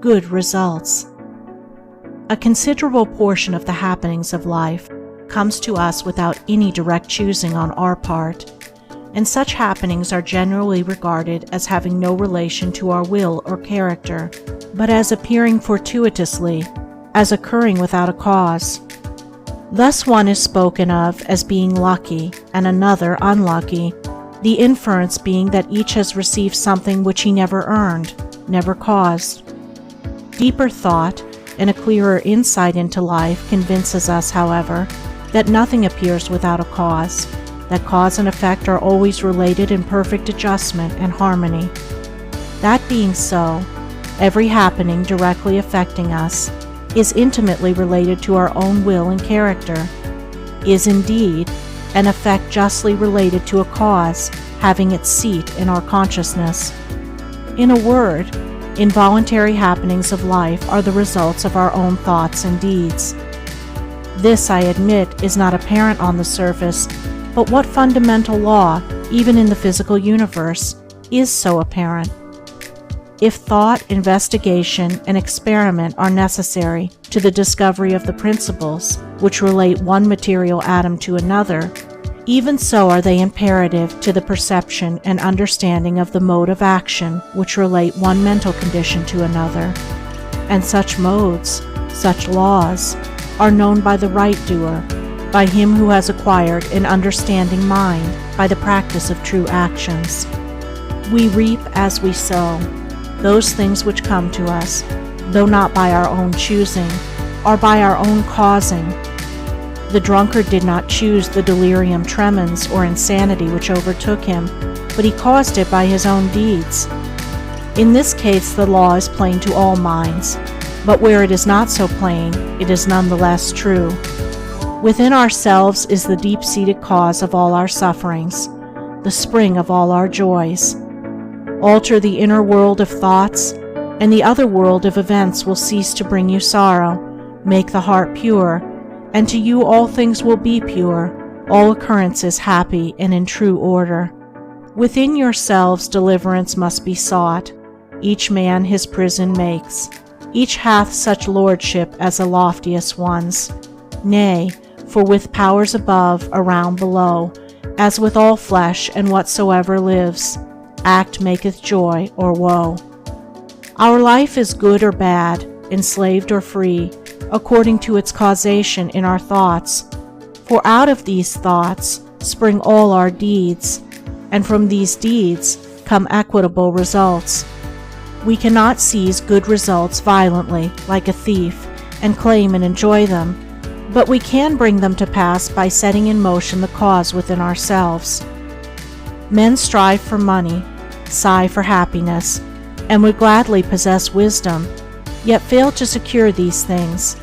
good results. A considerable portion of the happenings of life comes to us without any direct choosing on our part, and such happenings are generally regarded as having no relation to our will or character, but as appearing fortuitously, as occurring without a cause. Thus one is spoken of as being lucky and another unlucky, the inference being that each has received something which he never earned, never caused. Deeper thought and a clearer insight into life convinces us, however, that nothing appears without a cause, that cause and effect are always related in perfect adjustment and harmony. That being so, every happening directly affecting us is intimately related to our own will and character, is indeed an effect justly related to a cause having its seat in our consciousness. In a word, involuntary happenings of life are the results of our own thoughts and deeds. This, I admit, is not apparent on the surface, but what fundamental law, even in the physical universe, is so apparent? If thought, investigation, and experiment are necessary to the discovery of the principles which relate one material atom to another, even so are they imperative to the perception and understanding of the mode of action which relate one mental condition to another. And such modes, such laws, are known by the right doer, by him who has acquired an understanding mind by the practice of true actions. We reap as we sow. Those things which come to us, though not by our own choosing, are by our own causing. The drunkard did not choose the delirium tremens or insanity which overtook him, but he caused it by his own deeds. In this case the law is plain to all minds, but where it is not so plain, it is nonetheless true. Within ourselves is the deep-seated cause of all our sufferings, the spring of all our joys. Alter the inner world of thoughts, and the other world of events will cease to bring you sorrow. Make the heart pure, and to you all things will be pure, all occurrences happy and in true order. Within yourselves deliverance must be sought. Each man his prison makes. Each hath such lordship as the loftiest ones. Nay, for with powers above, around, below, as with all flesh and whatsoever lives, act maketh joy or woe. Our life is good or bad, enslaved or free, according to its causation in our thoughts. For out of these thoughts spring all our deeds, and from these deeds come equitable results. We cannot seize good results violently, like a thief, and claim and enjoy them, but we can bring them to pass by setting in motion the cause within ourselves. Men strive for money, sigh for happiness, and would gladly possess wisdom, yet fail to secure these things,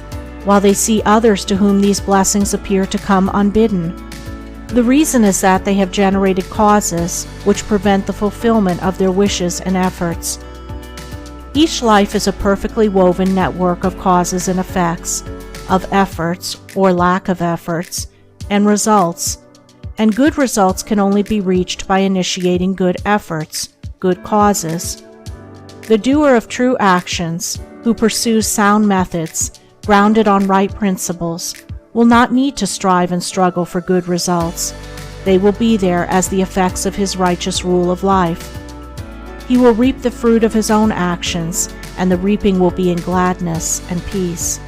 while they see others to whom these blessings appear to come unbidden. The reason is that they have generated causes which prevent the fulfillment of their wishes and efforts. Each life is a perfectly woven network of causes and effects, of efforts or lack of efforts, and results, and good results can only be reached by initiating good efforts, good causes. The doer of true actions, who pursues sound methods, grounded on right principles, will not need to strive and struggle for good results. They will be there as the effects of his righteous rule of life. He will reap the fruit of his own actions, and the reaping will be in gladness and peace.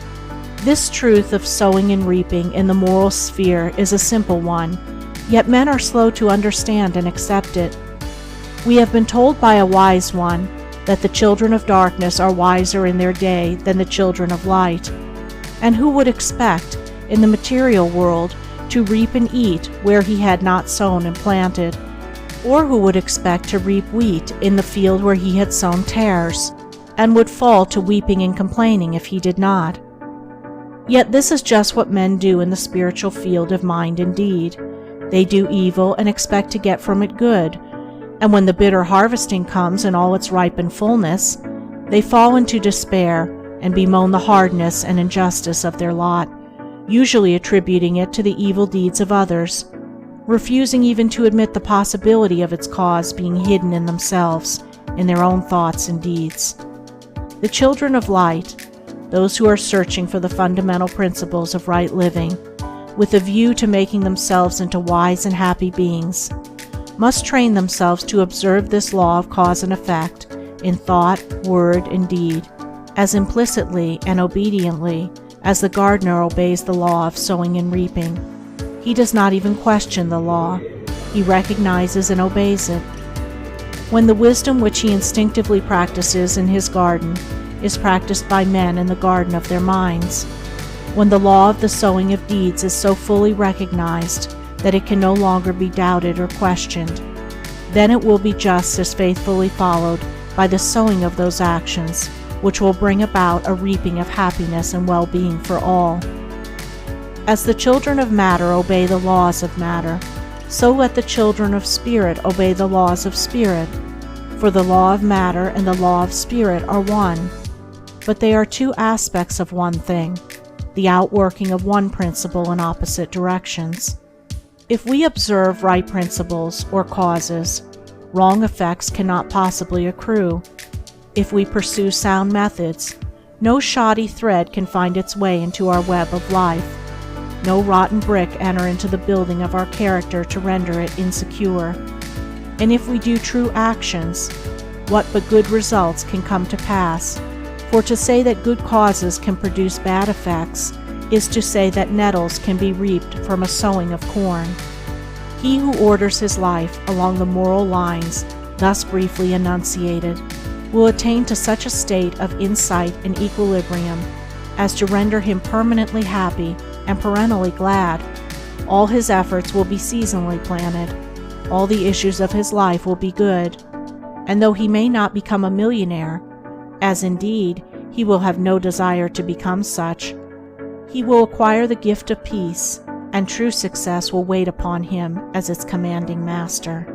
This truth of sowing and reaping in the moral sphere is a simple one, yet men are slow to understand and accept it. We have been told by a wise one that the children of darkness are wiser in their day than the children of light. And who would expect, in the material world, to reap and eat where he had not sown and planted? Or who would expect to reap wheat in the field where he had sown tares, and would fall to weeping and complaining if he did not? Yet this is just what men do in the spiritual field of mind and deed. They do evil and expect to get from it good, and when the bitter harvesting comes in all its ripened fullness, they fall into despair and bemoan the hardness and injustice of their lot, usually attributing it to the evil deeds of others, refusing even to admit the possibility of its cause being hidden in themselves, in their own thoughts and deeds. The children of light, those who are searching for the fundamental principles of right living, with a view to making themselves into wise and happy beings, must train themselves to observe this law of cause and effect in thought, word, and deed, as implicitly and obediently as the gardener obeys the law of sowing and reaping. He does not even question the law. He recognizes and obeys it. When the wisdom which he instinctively practices in his garden is practiced by men in the garden of their minds, when the law of the sowing of deeds is so fully recognized that it can no longer be doubted or questioned, then it will be just as faithfully followed by the sowing of those actions which will bring about a reaping of happiness and well-being for all. As the children of matter obey the laws of matter, so let the children of spirit obey the laws of spirit, for the law of matter and the law of spirit are one, but they are two aspects of one thing, the outworking of one principle in opposite directions. If we observe right principles or causes, wrong effects cannot possibly accrue. If we pursue sound methods, no shoddy thread can find its way into our web of life, no rotten brick enter into the building of our character to render it insecure. And if we do true actions, what but good results can come to pass? For to say that good causes can produce bad effects is to say that nettles can be reaped from a sowing of corn. He who orders his life along the moral lines thus briefly enunciated will attain to such a state of insight and equilibrium as to render him permanently happy and perennially glad. All his efforts will be seasonally planted. All the issues of his life will be good. And though he may not become a millionaire, as indeed he will have no desire to become such, he will acquire the gift of peace, and true success will wait upon him as its commanding master.